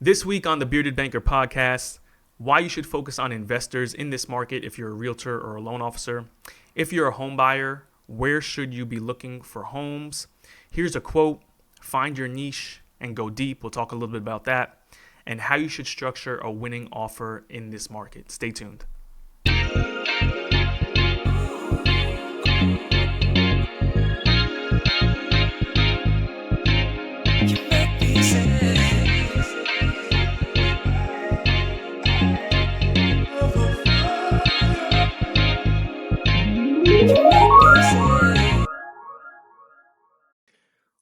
This week on the Bearded Banker podcast, why you should focus on investors in this market if you're a realtor or a loan officer. If you're a home buyer, where should you be looking for homes? Here's a quote: find your niche and go deep. We'll talk a little bit about that and how you should structure a winning offer in this market. Stay tuned.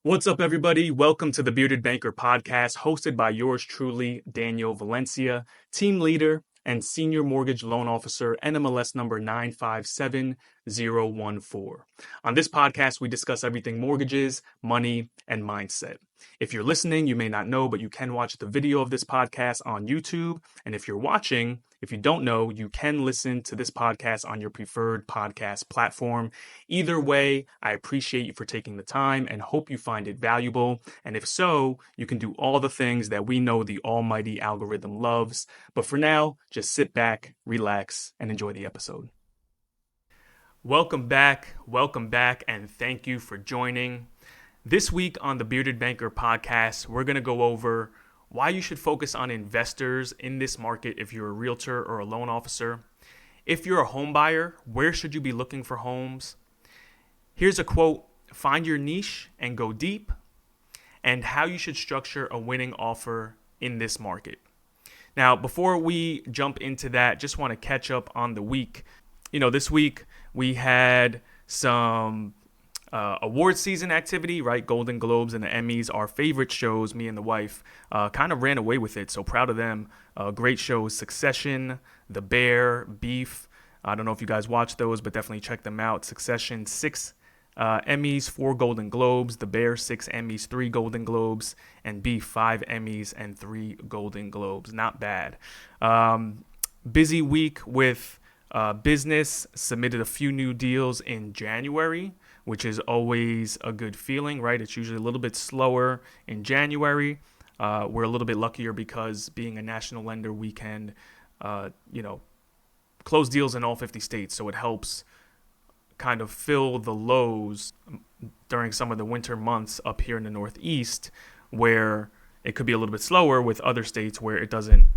What's up, everybody? Welcome to the Bearded Banker podcast, hosted by yours truly, Daniel Valencia, team leader and senior mortgage loan officer, NMLS number 957014. On this podcast, we discuss everything mortgages, money, and mindset. If you're listening, you may not know, but you can watch the video of this podcast on YouTube. And if you're watching, if you don't know, you can listen to this podcast on your preferred podcast platform. Either way, I appreciate you for taking the time and hope you find it valuable. And if so, you can do all the things that we know the almighty algorithm loves. But for now, just sit back, relax, and enjoy the episode. Welcome back, and thank you for joining. This week on the Bearded Banker podcast, we're going to go over why you should focus on investors in this market if you're a realtor or a loan officer. If you're a home buyer, where should you be looking for homes? Here's a quote: find your niche and go deep, and how you should structure a winning offer in this market. Now, before we jump into that, just want to catch up on the week. This week we had some award season activity, right? Golden Globes and the Emmys, our favorite shows, me and the wife, kind of ran away with it. So proud of them. Great shows: Succession, The Bear, Beef. I don't know if you guys watch those, but definitely check them out. Succession, 6 Emmys, 4 Golden Globes. The Bear, 6 Emmys, 3 Golden Globes. And Beef, 5 Emmys and 3 Golden Globes. Not bad. Busy week with business. Submitted a few new deals in January, which is always a good feeling, right? It's usually a little bit slower in January. We're a little bit luckier because being a national lender, we can, close deals in all 50 states. So it helps kind of fill the lows during some of the winter months up here in the Northeast, where it could be a little bit slower, with other states where it doesn't,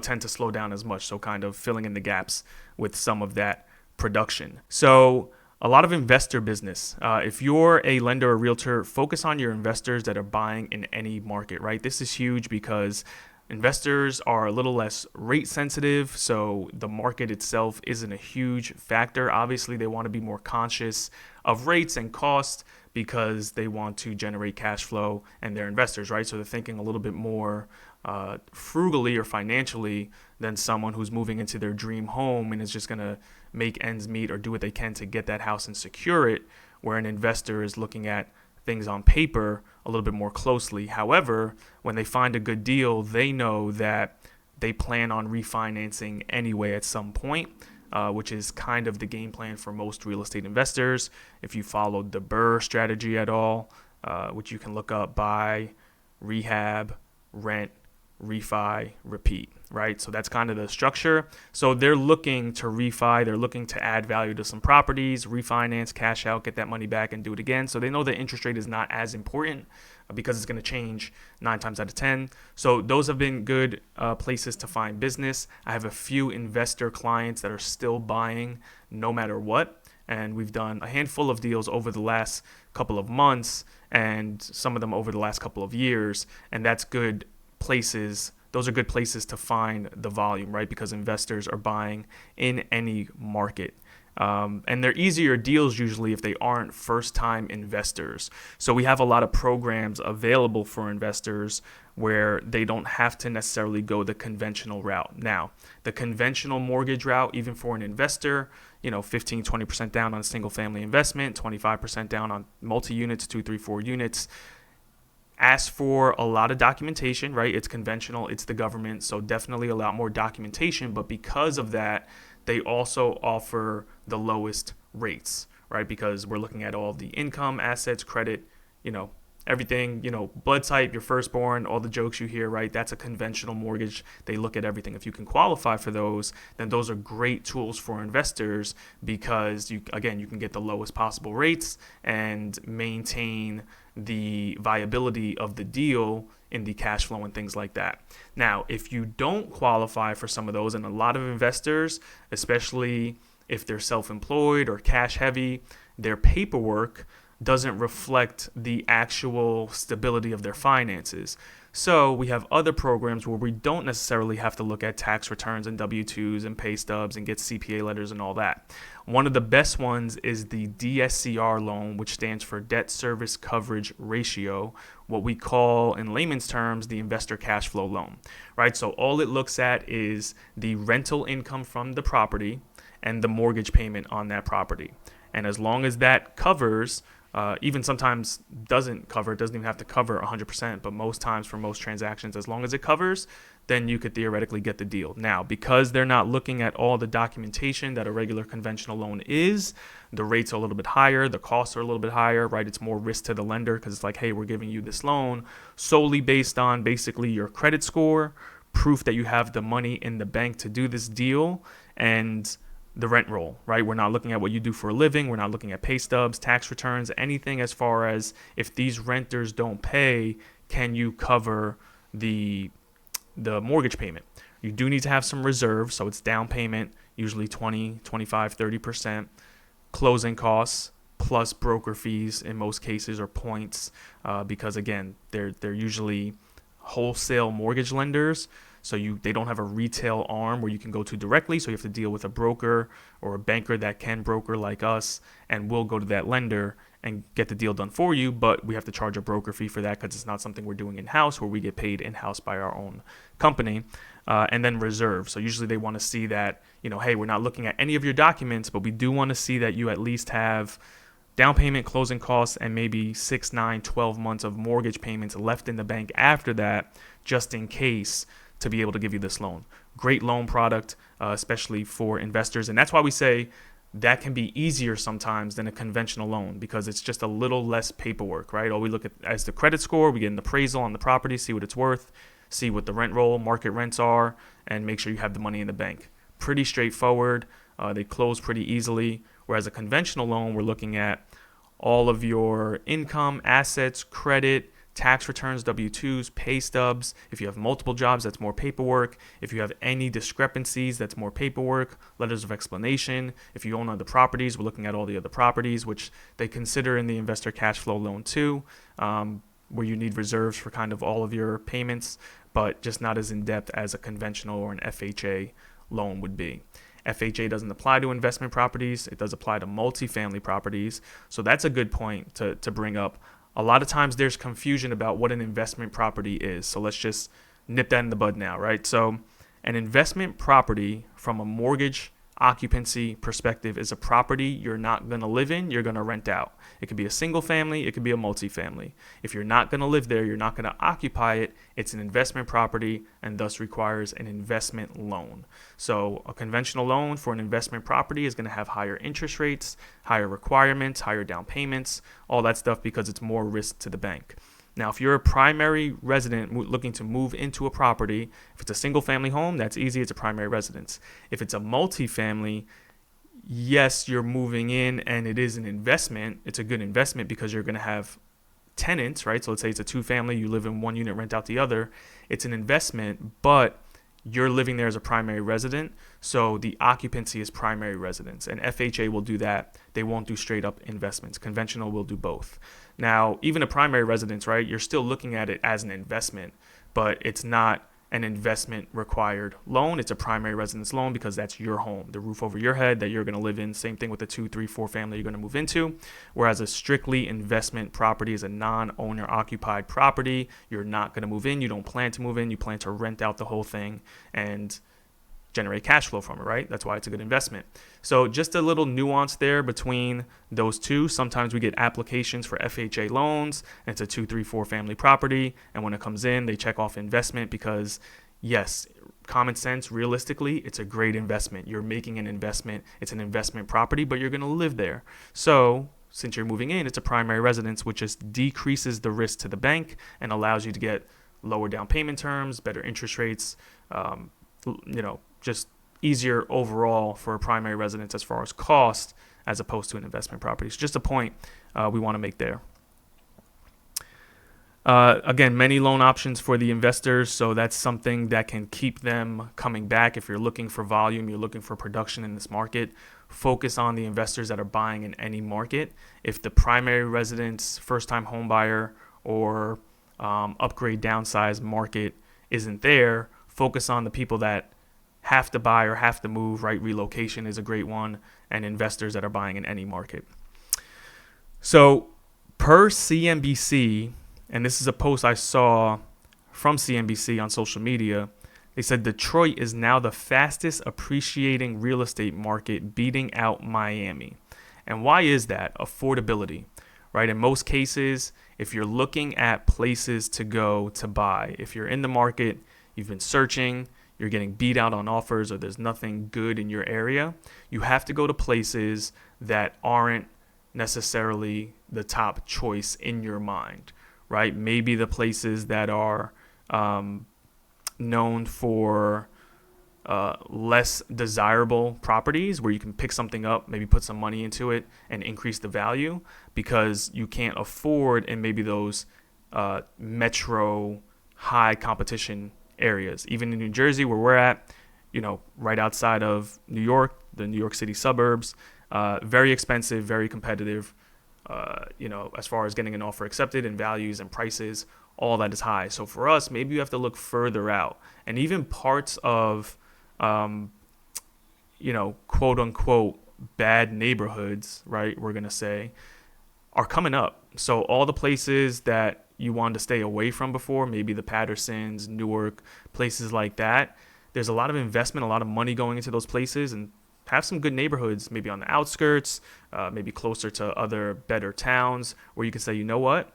tend to slow down as much. So kind of filling in the gaps with some of that production. So a lot of investor business. If you're a lender or realtor, focus on your investors that are buying in any market, right? This is huge because investors are a little less rate sensitive, so the market itself isn't a huge factor. Obviously, they want to be more conscious of rates and cost because they want to generate cash flow, and they're investors, right? So they're thinking a little bit more frugally or financially than someone who's moving into their dream home and is just going to make ends meet or do what they can to get that house and secure it, where an investor is looking at things on paper a little bit more closely. However, when they find a good deal, they know that they plan on refinancing anyway at some point, which is kind of the game plan for most real estate investors. If you followed the BRRRR strategy at all, which you can look up: buy, rehab, rent, refi, repeat, right? So that's kind of the structure. So they're looking to refi, they're looking to add value to some properties, refinance, cash out, get that money back and do it again. So they know the interest rate is not as important because it's going to change 9 times out of 10. So those have been good places to find business. I have a few investor clients that are still buying no matter what. And we've done a handful of deals over the last couple of months and some of them over the last couple of years. And that's good places. Those are good places to find the volume, right? Because investors are buying in any market. And they're easier deals usually if they aren't first-time investors. So we have a lot of programs available for investors where they don't have to necessarily go the conventional route. Now, the conventional mortgage route, even for an investor, 15, 20% down on a single-family investment, 25% down on multi-units, 2, 3, 4 units, asks for a lot of documentation, right? It's conventional, it's the government, so definitely a lot more documentation. But because of that, they also offer the lowest rates, right? Because we're looking at all of the income, assets, credit, everything, blood type, your firstborn, all the jokes you hear, right? That's a conventional mortgage. They look at everything. If you can qualify for those, then those are great tools for investors because you can get the lowest possible rates and maintain the viability of the deal in the cash flow and things like that. Now, if you don't qualify for some of those, and a lot of investors, especially if they're self-employed or cash heavy, their paperwork doesn't reflect the actual stability of their finances. So we have other programs where we don't necessarily have to look at tax returns and W-2s and pay stubs and get CPA letters and all that. One of the best ones is the DSCR loan, which stands for Debt Service Coverage Ratio, what we call in layman's terms the investor cash flow loan, right? So all it looks at is the rental income from the property and the mortgage payment on that property. And as long as that covers, even sometimes doesn't cover, it doesn't even have to cover 100%, but most times for most transactions, as long as it covers, then you could theoretically get the deal. Now, because they're not looking at all the documentation that a regular conventional loan is, the rates are a little bit higher, the costs are a little bit higher, right? It's more risk to the lender because it's like, hey, we're giving you this loan solely based on basically your credit score, proof that you have the money in the bank to do this deal, and the rent roll, right? We're not looking at what you do for a living. We're not looking at pay stubs, tax returns, anything as far as if these renters don't pay, can you cover the mortgage payment? You do need to have some reserves, so it's down payment, usually 20, 25, 30%, closing costs, plus broker fees in most cases or points, because again, they're usually wholesale mortgage lenders. So they don't have a retail arm where you can go to directly. So you have to deal with a broker or a banker that can broker like us, and we'll go to that lender and get the deal done for you. But we have to charge a broker fee for that because it's not something we're doing in-house, where we get paid in-house by our own company. And then reserve. So usually they want to see that, hey, we're not looking at any of your documents, but we do want to see that you at least have down payment, closing costs, and maybe 6, 9, 12 months of mortgage payments left in the bank after that, just in case, to be able to give you this loan. Great loan product, especially for investors. And that's why we say that can be easier sometimes than a conventional loan, because it's just a little less paperwork, right? All we look at as the credit score, we get an appraisal on the property, see what it's worth, see what the rent roll, market rents are, and make sure you have the money in the bank. Pretty straightforward. They close pretty easily. Whereas a conventional loan, we're looking at all of your income, assets, credit, tax returns, W-2s, pay stubs. If you have multiple jobs, that's more paperwork. If you have any discrepancies, that's more paperwork, letters of explanation. If you own other properties, we're looking at all the other properties, which they consider in the investor cash flow loan too, where you need reserves for kind of all of your payments, but just not as in-depth as a conventional or an FHA loan would be. FHA doesn't apply to investment properties. It does apply to multifamily properties. So that's a good point to bring up. A lot of times there's confusion about what an investment property is. So let's just nip that in the bud now, right? So an investment property from a mortgage occupancy perspective is a property you're not going to live in, you're going to rent out. It could be a single family, it could be a multifamily. If you're not going to live there, you're not going to occupy it, it's an investment property and thus requires an investment loan. So a conventional loan for an investment property is going to have higher interest rates, higher requirements, higher down payments, all that stuff because it's more risk to the bank. Now, if you're a primary resident looking to move into a property, if it's a single family home, that's easy. It's a primary residence. If it's a multifamily, yes, you're moving in and it is an investment. It's a good investment because you're going to have tenants, right? So let's say it's a 2-family, you live in one unit, rent out the other. It's an investment, but you're living there as a primary resident. So the occupancy is primary residence, and FHA will do that. They won't do straight up investments. Conventional will do both. Now, even a primary residence, right? You're still looking at it as an investment, but it's not an investment required loan. It's a primary residence loan because that's your home, the roof over your head that you're going to live in. Same thing with the 2, 3, 4 family you're going to move into. Whereas a strictly investment property is a non-owner occupied property. You're not going to move in. You don't plan to move in. You plan to rent out the whole thing and generate cash flow from it, right? That's why it's a good investment. So just a little nuance there between those two. Sometimes we get applications for FHA loans, and it's a 2, 3, 4 family property. And when it comes in, they check off investment because, yes, common sense, realistically, it's a great investment. You're making an investment. It's an investment property, but you're going to live there. So since you're moving in, it's a primary residence, which just decreases the risk to the bank and allows you to get lower down payment terms, better interest rates, just easier overall for a primary residence as far as cost as opposed to an investment property. So just a point we want to make there. Again, many loan options for the investors, so that's something that can keep them coming back. If you're looking for volume, you're looking for production in this market, focus on the investors that are buying in any market. If the primary residence, first-time home buyer, or upgrade downsize market isn't there, focus on the people that have to buy or have to move, right? Relocation is a great one, and investors that are buying in any market. So per CNBC, and this is a post I saw from CNBC on social media, they said Detroit is now the fastest appreciating real estate market, beating out Miami. And why is that? Affordability, right? In most cases, if you're looking at places to go to buy, if you're in the market, you've been searching, you're getting beat out on offers, or there's nothing good in your area, you have to go to places that aren't necessarily the top choice in your mind, right? Maybe the places that are known for less desirable properties where you can pick something up, maybe put some money into it and increase the value because you can't afford in maybe those metro high competition areas. Even in New Jersey, where we're at, right outside of New York, the New York City suburbs, very expensive, very competitive, as far as getting an offer accepted and values and prices, all that is high. So for us, maybe you have to look further out. And even parts of, quote unquote, bad neighborhoods, right, we're going to say, are coming up. So all the places that you wanted to stay away from before, maybe the Pattersons, Newark, places like that, there's a lot of investment, a lot of money going into those places, and have some good neighborhoods, maybe on the outskirts, maybe closer to other better towns where you can say, you know what,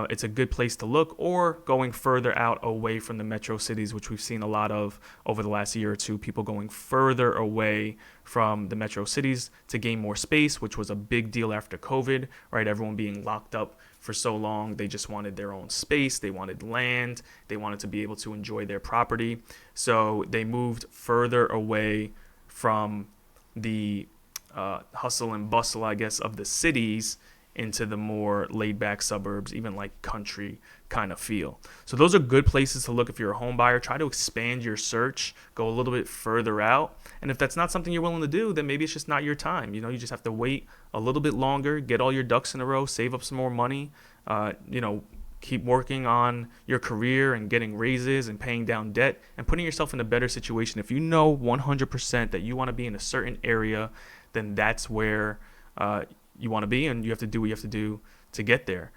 it's a good place to look, or going further out away from the metro cities, which we've seen a lot of over the last year or two, people going further away from the metro cities to gain more space, which was a big deal after COVID, right? Everyone being locked up for so long, they just wanted their own space, they wanted land, they wanted to be able to enjoy their property. So they moved further away from the hustle and bustle, I guess, of the cities into the more laid-back suburbs, even like country kind of feel. So those are good places to look if you're a home buyer. Try to expand your search, go a little bit further out. And if that's not something you're willing to do, then maybe it's just not your time. You just have to wait a little bit longer, get all your ducks in a row, save up some more money, keep working on your career and getting raises and paying down debt and putting yourself in a better situation. If you know 100% that you want to be in a certain area, then that's where you want to be, and you have to do what you have to do to get there.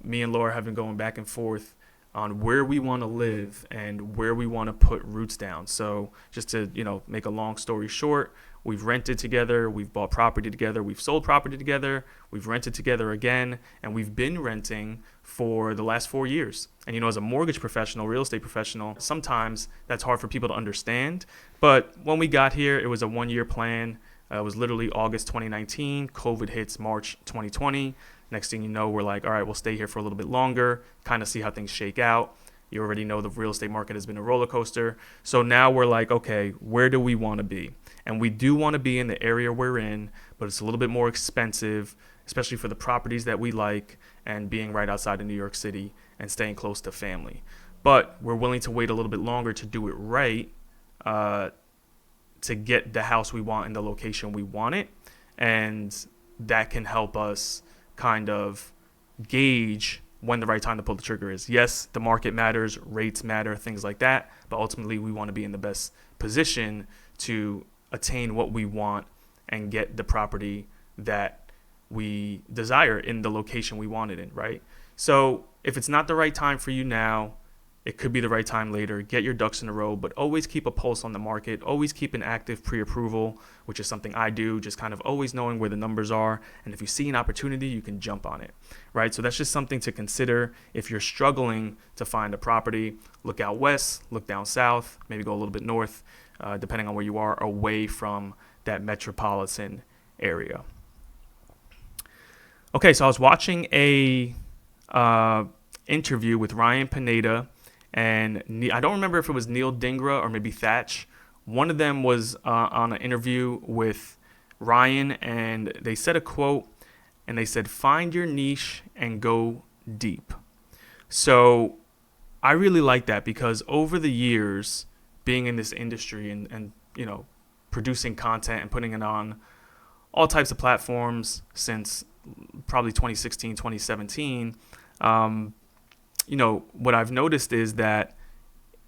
Me and Laura have been going back and forth on where we want to live and where we want to put roots down. So just to, make a long story short, we've rented together, we've bought property together, we've sold property together, we've rented together again, and we've been renting for the last 4 years. And, as a mortgage professional, real estate professional, sometimes that's hard for people to understand. But when we got here, it was a 1-year plan. It was literally August 2019. COVID hits March 2020. Next thing you know, we're like, all right, we'll stay here for a little bit longer, kind of see how things shake out. You already know the real estate market has been a roller coaster. So now we're like, okay, where do we want to be? And we do want to be in the area we're in, but it's a little bit more expensive, especially for the properties that we like and being right outside of New York City and staying close to family. But we're willing to wait a little bit longer to do it right, to get the house we want in the location we want it. And that can help us kind of gauge when the right time to pull the trigger is. Yes, the market matters, rates matter, things like that. But ultimately, we want to be in the best position to attain what we want and get the property that we desire in the location we want it in, right? So if it's not the right time for you now, it could be the right time later. Get your ducks in a row, but always keep a pulse on the market. Always keep an active pre-approval, which is something I do, just kind of always knowing where the numbers are. And if you see an opportunity, you can jump on it, right? So that's just something to consider. If you're struggling to find a property, look out west, look down south, maybe go a little bit north, depending on where you are, away from that metropolitan area. Okay, so I was watching a interview with Ryan Pineda and I don't remember if it was Neil Dingra or maybe Thatch. One of them was on an interview with Ryan, and they said a quote, and they said, "Find your niche and go deep." So I really like that because over the years, being in this industry and producing content and putting it on all types of platforms since probably 2016, 2017, what I've noticed is that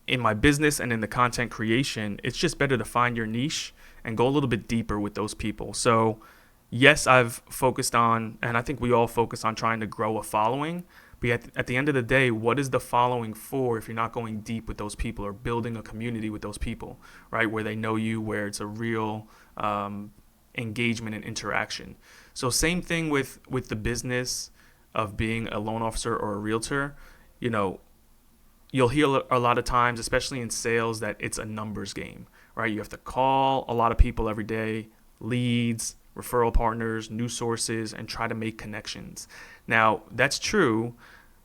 in my business and in the content creation, it's just better to find your niche and go a little bit deeper with those people. So, yes, I've focused on, and I think we all focus on trying to grow a following. But at the end of the day, what is the following for if you're not going deep with those people or building a community with those people, right? Where they know you, where it's a real engagement and interaction. So same thing with the business of being a loan officer or a realtor. You know, you'll hear a lot of times, especially in sales, that it's a numbers game, right? You have to call a lot of people every day, leads, referral partners, new sources, and try to make connections. Now, that's true,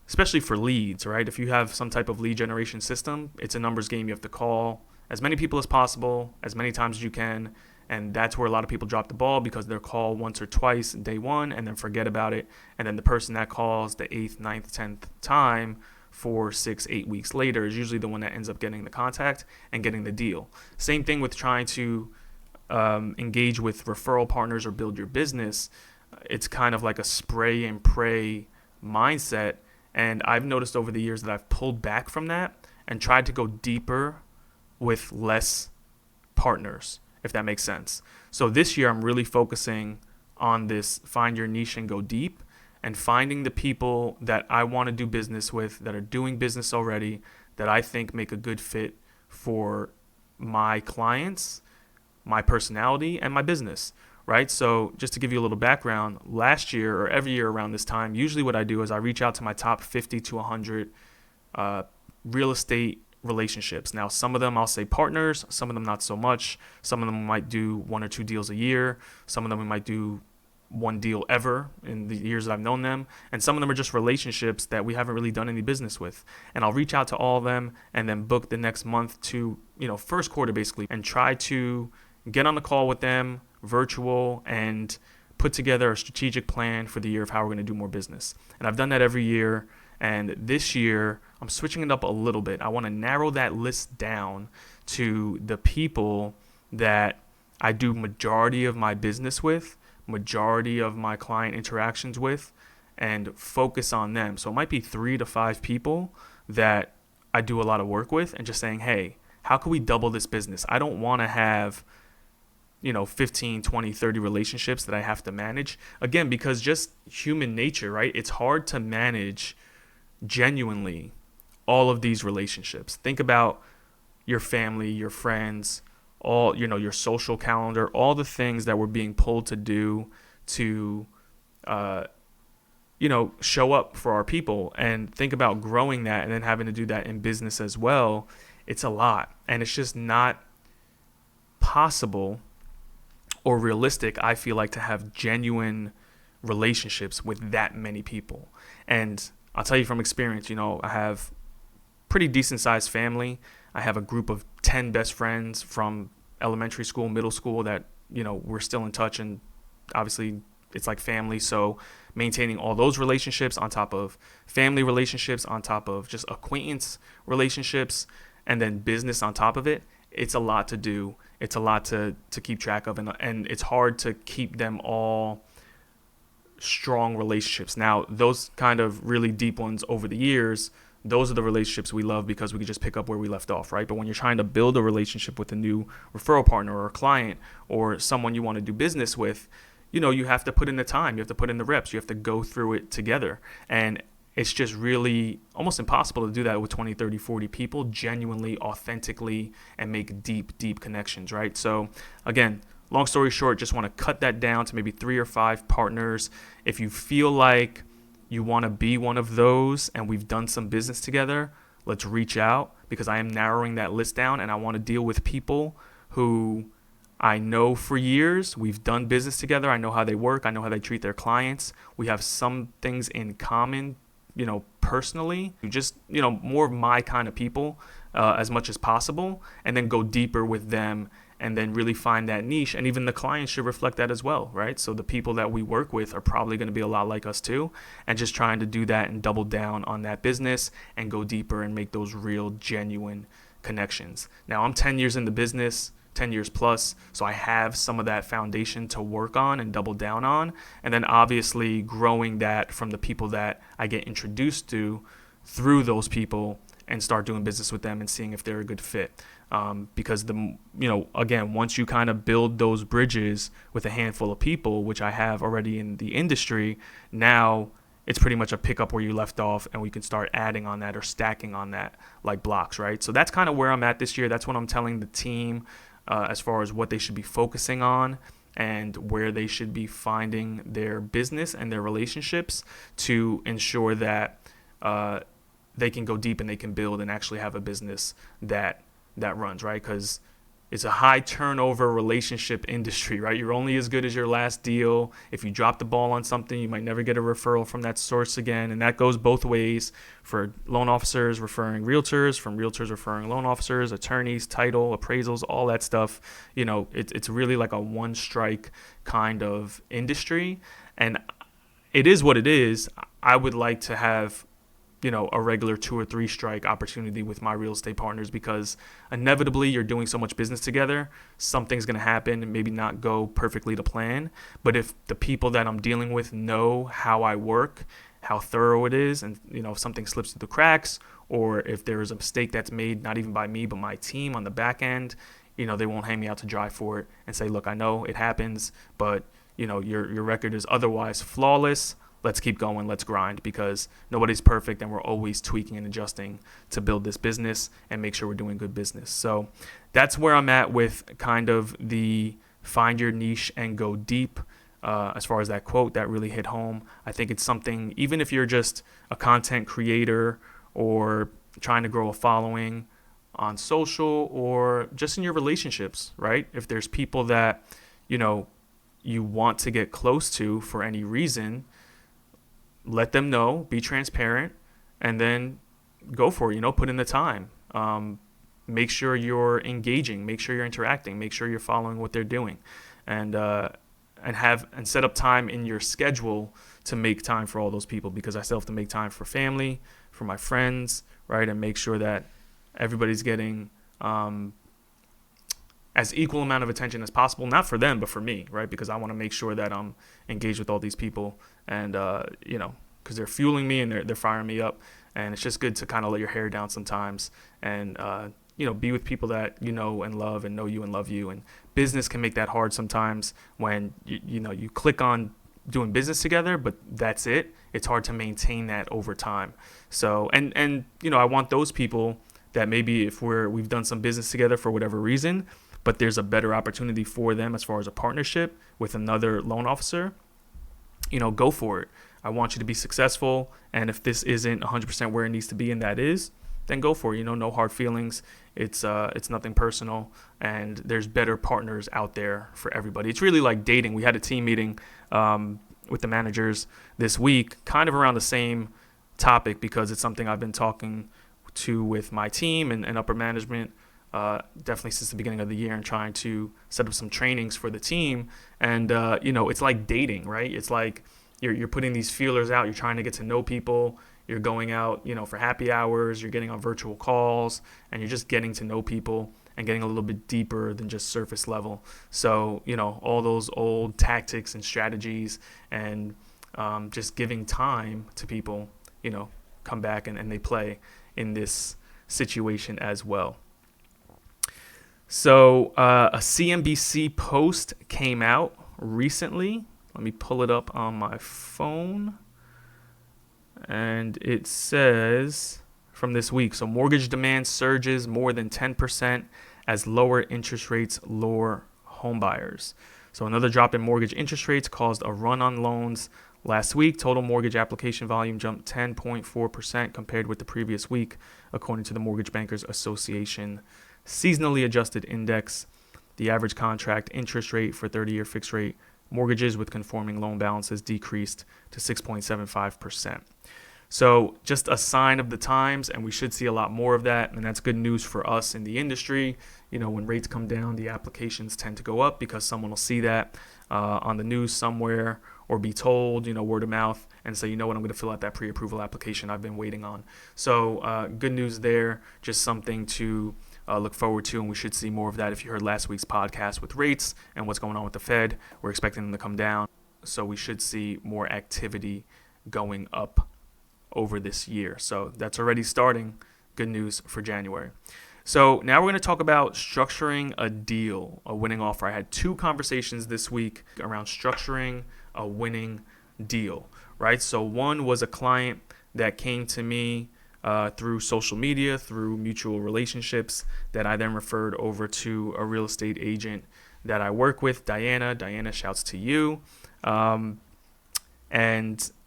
especially for leads, right? If you have some type of lead generation system, it's a numbers game. You have to call as many people as possible, as many times as you can. And that's where a lot of people drop the ball because they'll call once or twice day one and then forget about it. And then the person that calls the 8th, 9th, 10th time 4, 6, 8 weeks later is usually the one that ends up getting the contact and getting the deal. Same thing with trying to engage with referral partners or build your business. It's kind of like a spray and pray mindset. And I've noticed over the years that I've pulled back from that and tried to go deeper with less partners, if that makes sense. So this year I'm really focusing on this find your niche and go deep, and finding the people that I want to do business with that are doing business already that I think make a good fit for my clients, my personality, and my business, right? So just to give you a little background, last year or every year around this time, usually what I do is I reach out to my top 50 to 100 real estate relationships. Now, some of them I'll say partners, some of them not so much. Some of them we might do 1 or 2 deals a year. Some of them we might do 1 deal ever in the years that I've known them. And some of them are just relationships that we haven't really done any business with. And I'll reach out to all of them and then book the next month to, first quarter basically, and try to get on the call with them, virtual, and put together a strategic plan for the year of how we're going to do more business. And I've done that every year. And this year, I'm switching it up a little bit. I want to narrow that list down to the people that I do majority of my business with, majority of my client interactions with, and focus on them. So it might be 3 to 5 people that I do a lot of work with, and just saying, hey, how can we double this business? I don't want to have 15, 20, 30 relationships that I have to manage. Again, because just human nature, right? It's hard to manage genuinely all of these relationships. Think about your family, your friends, all, your social calendar, all the things that we're being pulled to do to, show up for our people, and think about growing that and then having to do that in business as well. It's a lot, and it's just not possible or realistic, I feel like, to have genuine relationships with that many people. And I'll tell you from experience, I have pretty decent sized family. I have a group of 10 best friends from elementary school, middle school that, we're still in touch, and obviously it's like family. So maintaining all those relationships on top of family relationships, on top of just acquaintance relationships, and then business on top of it, it's a lot to do. It's a lot to keep track of, and it's hard to keep them all strong relationships. Now, those kind of really deep ones over the years, those are the relationships we love because we can just pick up where we left off, right? But when you're trying to build a relationship with a new referral partner or a client or someone you want to do business with, you have to put in the time, you have to put in the reps, you have to go through it together. And it's just really almost impossible to do that with 20, 30, 40 people genuinely, authentically, and make deep, deep connections, right? So again, long story short, just want to cut that down to maybe 3 or 5 partners. If you feel like you want to be one of those and we've done some business together, let's reach out, because I am narrowing that list down, and I want to deal with people who I know for years we've done business together. I know how they work. I know how they treat their clients. We have some things in common, personally. Just, more of my kind of people as much as possible, and then go deeper with them and then really find that niche. And even the clients should reflect that as well, right? So the people that we work with are probably going to be a lot like us too, and just trying to do that and double down on that business and go deeper and make those real, genuine connections. Now, I'm 10 years in the business, 10 years plus, so I have some of that foundation to work on and double down on, and then obviously growing that from the people that I get introduced to through those people and start doing business with them and seeing if they're a good fit. Because again, once you kind of build those bridges with a handful of people, which I have already in the industry, now it's pretty much a pick up where you left off, and we can start adding on that or stacking on that like blocks, right? So that's kind of where I'm at this year. That's what I'm telling the team as far as what they should be focusing on and where they should be finding their business and their relationships to ensure that they can go deep and they can build and actually have a business that runs, right? Because it's a high turnover relationship industry, right? You're only as good as your last deal. If you drop the ball on something, you might never get a referral from that source again. And that goes both ways for loan officers referring realtors, from realtors referring loan officers, attorneys, title, appraisals, all that stuff. It's really like a one strike kind of industry. And it is what it is. I would like to have a regular 2 or 3 strike opportunity with my real estate partners, because inevitably you're doing so much business together, something's going to happen and maybe not go perfectly to plan. But if the people that I'm dealing with know how I work, how thorough it is, and if something slips through the cracks, or if there is a mistake that's made, not even by me, but my team on the back end, they won't hang me out to dry for it and say, look, I know it happens, but your record is otherwise flawless. Let's keep going, let's grind, because nobody's perfect and we're always tweaking and adjusting to build this business and make sure we're doing good business. So that's where I'm at with kind of the find your niche and go deep. As far as that quote, that really hit home. I think it's something, even if you're just a content creator or trying to grow a following on social or just in your relationships, right? If there's people that, you want to get close to for any reason, let them know, be transparent, and then go for it, put in the time. Make sure you're engaging, make sure you're interacting, make sure you're following what they're doing, and set up time in your schedule to make time for all those people, because I still have to make time for family, for my friends, right? And make sure that everybody's getting as equal amount of attention as possible, not for them, but for me, right? Because I want to make sure that I'm engaged with all these people, and because they're fueling me and they're firing me up, and it's just good to kind of let your hair down sometimes, and be with people that you know and love, and know you and love you. And business can make that hard sometimes when you click on doing business together, but that's it. It's hard to maintain that over time. So and I want those people that maybe if we've done some business together for whatever reason, but there's a better opportunity for them as far as a partnership with another loan officer, go for it. I want you to be successful. And if this isn't 100% where it needs to be, and that is, then go for it. No hard feelings. It's nothing personal. And there's better partners out there for everybody. It's really like dating. We had a team meeting with the managers this week, kind of around the same topic, because it's something I've been talking to with my team and upper management definitely since the beginning of the year, and trying to set up some trainings for the team. And, it's like dating, right? It's like you're putting these feelers out. You're trying to get to know people. You're going out, for happy hours. You're getting on virtual calls, and you're just getting to know people and getting a little bit deeper than just surface level. So, all those old tactics and strategies and just giving time to people, come back and they play in this situation as well. So a CNBC post came out recently. Let me pull it up on my phone. And it says from this week, so mortgage demand surges more than 10% as lower interest rates lure homebuyers. So another drop in mortgage interest rates caused a run on loans last week. Total mortgage application volume jumped 10.4% compared with the previous week, according to the Mortgage Bankers Association seasonally adjusted index. The average contract interest rate for 30-year fixed rate mortgages with conforming loan balances decreased to 6.75%. So just a sign of the times, and we should see a lot more of that, and that's good news for us in the industry. When rates come down, the applications tend to go up because someone will see that on the news somewhere or be told, word of mouth, and say, I'm going to fill out that pre-approval application I've been waiting on. So good news there, just something to look forward to, and we should see more of that. If you heard last week's podcast with rates and what's going on with the Fed, we're expecting them to come down. So we should see more activity going up over this year. So that's already starting. Good news for January. So now we're going to talk about structuring a deal, a winning offer. I had 2 conversations this week around structuring a winning deal, right? So one was a client that came to me through social media, through mutual relationships, that I then referred over to a real estate agent that I work with, Diana. Diana, shouts to you. And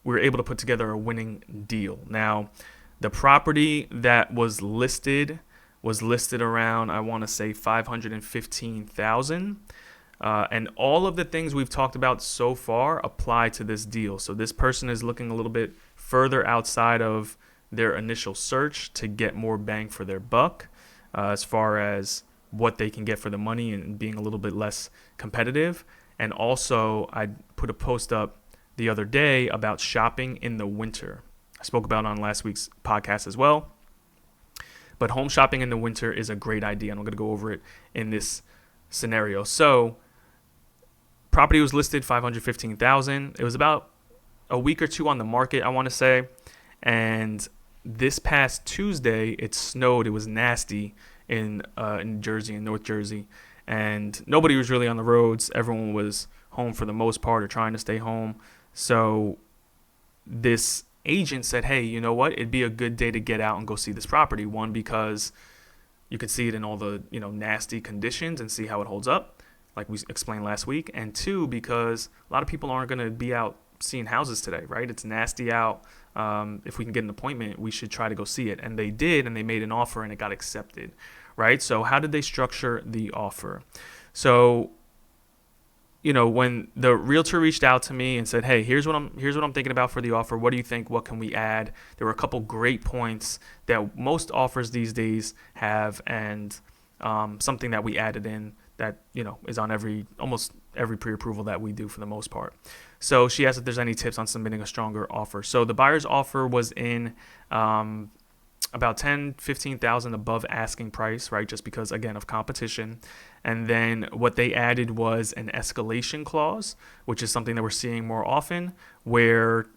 we were able to put together a winning deal. Now, the property that was listed around, I want to say, $515,000. And all of the things we've talked about so far apply to this deal. So this person is looking a little bit further outside of their initial search to get more bang for their buck as far as what they can get for the money and being a little bit less competitive. And also, I put a post up the other day about shopping in the winter. I spoke about it on last week's podcast as well. But home shopping in the winter is a great idea, and I'm going to go over it in this scenario. So, property was listed $515,000. It was about a week or 2 on the market, I want to say. And this past Tuesday, it snowed. It was nasty in Jersey, in North Jersey. And nobody was really on the roads. Everyone was home for the most part, or trying to stay home. So this agent said, hey, you know what? It'd be a good day to get out and go see this property. One, because you could see it in all the nasty conditions and see how it holds up, like we explained last week. And 2, because a lot of people aren't going to be out seeing houses today, right? It's nasty out. If we can get an appointment, we should try to go see it. And they did, and they made an offer, and it got accepted, right? So how did they structure the offer? So when the realtor reached out to me and said, hey, here's what I'm thinking about for the offer. What do you think? What can we add? There were a couple great points that most offers these days have, and something that we added in that, is on almost every pre-approval that we do for the most part. So she asked if there's any tips on submitting a stronger offer. So the buyer's offer was in about $10,000-$15,000 above asking price, right? Just because, again, of competition. And then what they added was an escalation clause, which is something that we're seeing more often, where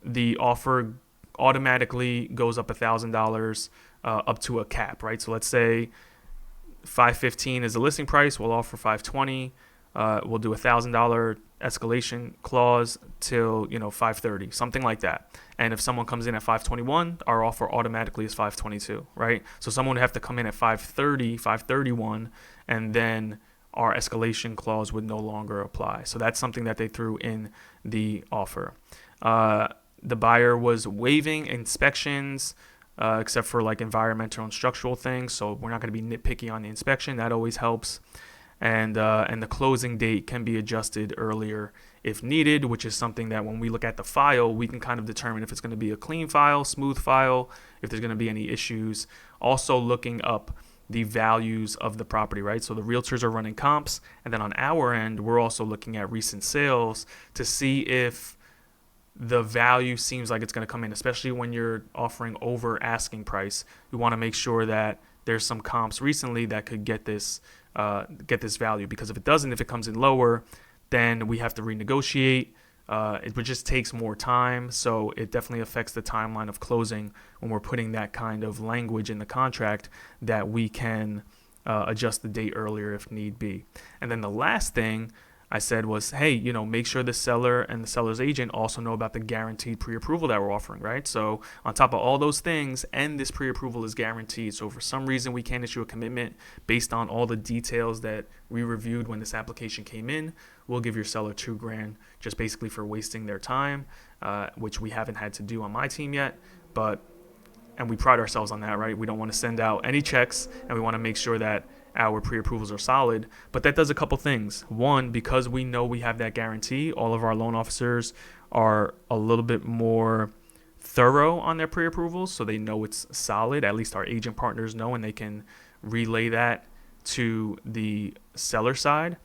the offer automatically goes up $1,000 up to a cap, right? So let's say $515 is the listing price. We'll offer $520. We'll do $1,000 escalation clause till $530, something like that. And if someone comes in at $521, our offer automatically is $522, right? So someone would have to come in at $530, $531, and then our escalation clause would no longer apply. So that's something that they threw in the offer. The buyer was waiving inspections, except for like environmental and structural things. So we're not going to be nitpicky on the inspection. That always helps. And the closing date can be adjusted earlier if needed, which is something that when we look at the file, we can kind of determine if it's going to be a clean file, smooth file, if there's going to be any issues. Also looking up the values of the property, right? So the realtors are running comps, and then on our end, we're also looking at recent sales to see if the value seems like it's going to come in, especially when you're offering over asking price. We want to make sure that there's some comps recently that could get this value, because if it doesn't, if it comes in lower, then we have to renegotiate. It just takes more time, so it definitely affects the timeline of closing when we're putting that kind of language in the contract that we can adjust the date earlier if need be. And then the last thing I said was, hey, make sure the seller and the seller's agent also know about the guaranteed pre-approval that we're offering, right? So on top of all those things, and this pre-approval is guaranteed. So if for some reason we can't issue a commitment based on all the details that we reviewed when this application came in, we'll give your seller $2,000 just basically for wasting their time, which we haven't had to do on my team yet, and we pride ourselves on that, right? We don't want to send out any checks, and we want to make sure that our pre-approvals are solid. But that does a couple things. One, because we know we have that guarantee, all of our loan officers are a little bit more thorough on their pre-approvals, so they know it's solid. At least our agent partners know, and they can relay that to the seller side.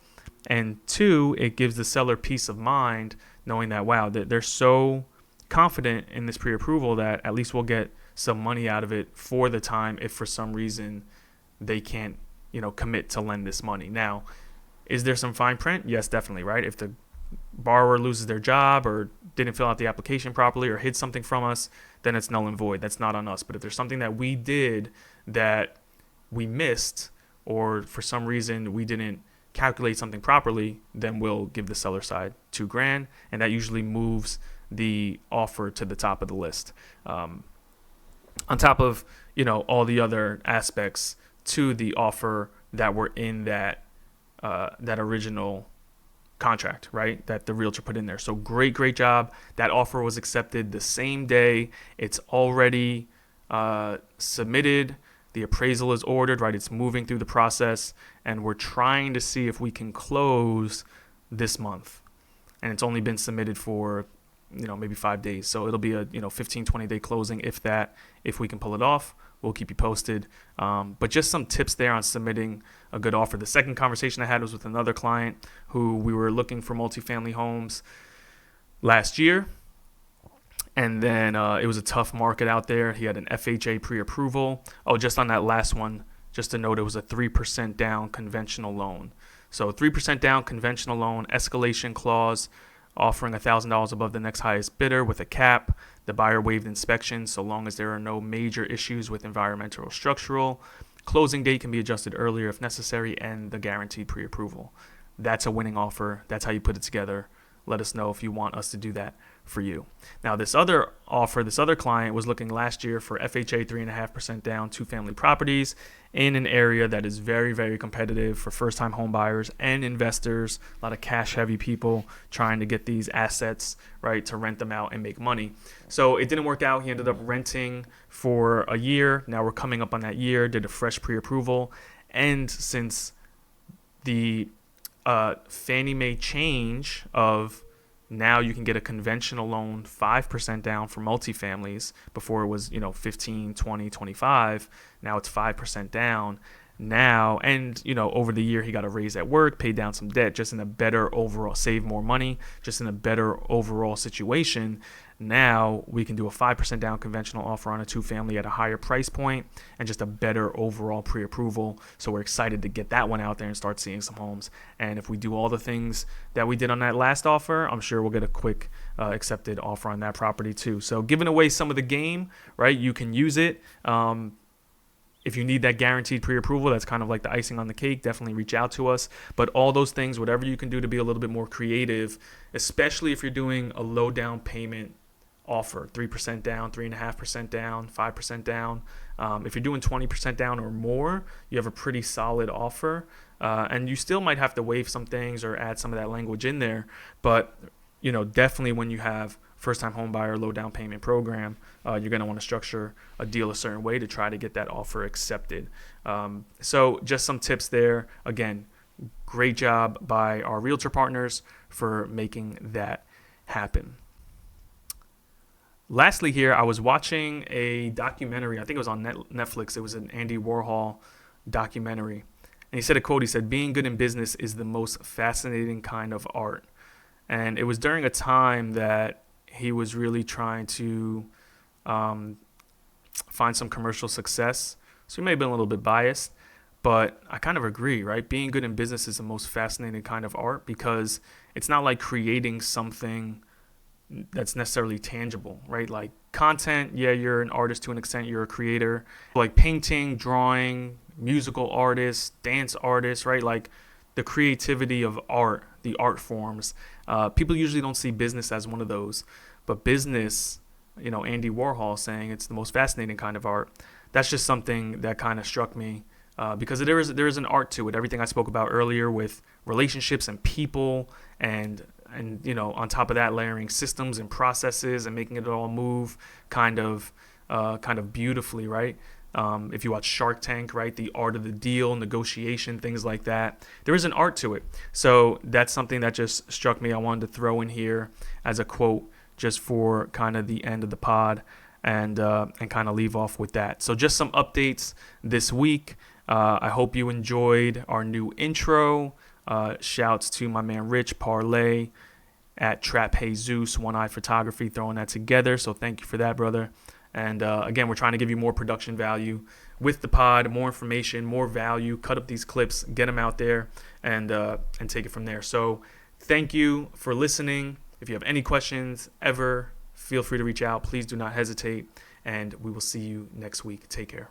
And two, it gives the seller peace of mind knowing that, wow, they're so confident in this pre-approval that at least we'll get some money out of it for the time if for some reason they can't, commit to lend this money. Now, is there some fine print? Yes, definitely, right? If the borrower loses their job or didn't fill out the application properly or hid something from us, then it's null and void. That's not on us. But if there's something that we did that we missed, or for some reason we didn't calculate something properly, then we'll give the seller side $2,000, and that usually moves the offer to the top of the list. On top of all the other aspects to the offer that were in that original contract, right, that the realtor put in there. So great job. That offer was accepted the same day. It's already submitted. The appraisal is ordered, right? It's moving through the process, and we're trying to see if we can close this month. And it's only been submitted for, maybe 5 days. So it'll be a, 15, 20-day closing if we can pull it off. We'll keep you posted. But just some tips there on submitting a good offer. The second conversation I had was with another client who we were looking for multifamily homes last year. And then it was a tough market out there. He had an FHA pre-approval. Oh, just on that last one, just to note, it was a 3% down conventional loan. So 3% down conventional loan, escalation clause, offering $1,000 above the next highest bidder with a cap. The buyer waived inspection so long as there are no major issues with environmental or structural. Closing date can be adjusted earlier if necessary, and the guaranteed pre-approval. That's a winning offer. That's how you put it together. Let us know if you want us to do that for you. Now, this other offer, this other client was looking last year for FHA 3.5% down, 2-family properties in an area that is very, very competitive for first-time home buyers and investors, a lot of cash-heavy people trying to get these assets, right, to rent them out and make money. So it didn't work out. He ended up renting for a year. Now we're coming up on that year, did a fresh pre-approval. And since the Fannie Mae change of now you can get a conventional loan 5% down for multifamilies. Before it was 15, 20, 25. Now it's 5% down now. And over the year he got a raise at work, paid down some debt, just in a better overall, save more money, just in a better overall situation. Now we can do a 5% down conventional offer on a 2-family at a higher price point and just a better overall pre-approval. So we're excited to get that one out there and start seeing some homes. And if we do all the things that we did on that last offer, I'm sure we'll get a quick accepted offer on that property too. So giving away some of the game, right? You can use it. If you need that guaranteed pre-approval, that's kind of like the icing on the cake. Definitely reach out to us. But all those things, whatever you can do to be a little bit more creative, especially if you're doing a low down payment offer, 3% down, 3.5% down, 5% down. If you're doing 20% down or more, you have a pretty solid offer. And you still might have to waive some things or add some of that language in there. But, definitely when you have first-time home buyer low down payment program, you're going to want to structure a deal a certain way to try to get that offer accepted. So just some tips there. Again, great job by our realtor partners for making that happen. Lastly here, I was watching a documentary. I think it was on Netflix. It was an Andy Warhol documentary. And he said a quote. He said, "Being good in business is the most fascinating kind of art." And it was during a time that he was really trying to find some commercial success. So he may have been a little bit biased, but I kind of agree, right? Being good in business is the most fascinating kind of art because it's not like creating something that's necessarily tangible, right? Like content, yeah, you're an artist to an extent, you're a creator. Like painting, drawing, musical artists, dance artists, right? Like the creativity of art, the art forms. People usually don't see business as one of those, but business, Andy Warhol saying it's the most fascinating kind of art. That's just something that kind of struck me because there is an art to it. Everything I spoke about earlier with relationships and people and on top of that, layering systems and processes and making it all move kind of beautifully, right? If you watch Shark Tank, right, the art of the deal, negotiation, things like that, there is an art to it. So that's something that just struck me. I wanted to throw in here as a quote just for kind of the end of the pod, and kind of leave off with that. So just some updates this week. I hope you enjoyed our new intro. Shouts to my man Rich Parlay at Trap Jesus, One Eye Photography, throwing that together. So thank you for that, brother. And again, we're trying to give you more production value with the pod, more information, more value. Cut up these clips, get them out there, and take it from there. So thank you for listening. If you have any questions ever, feel free to reach out. Please do not hesitate. And we will see you next week. Take care.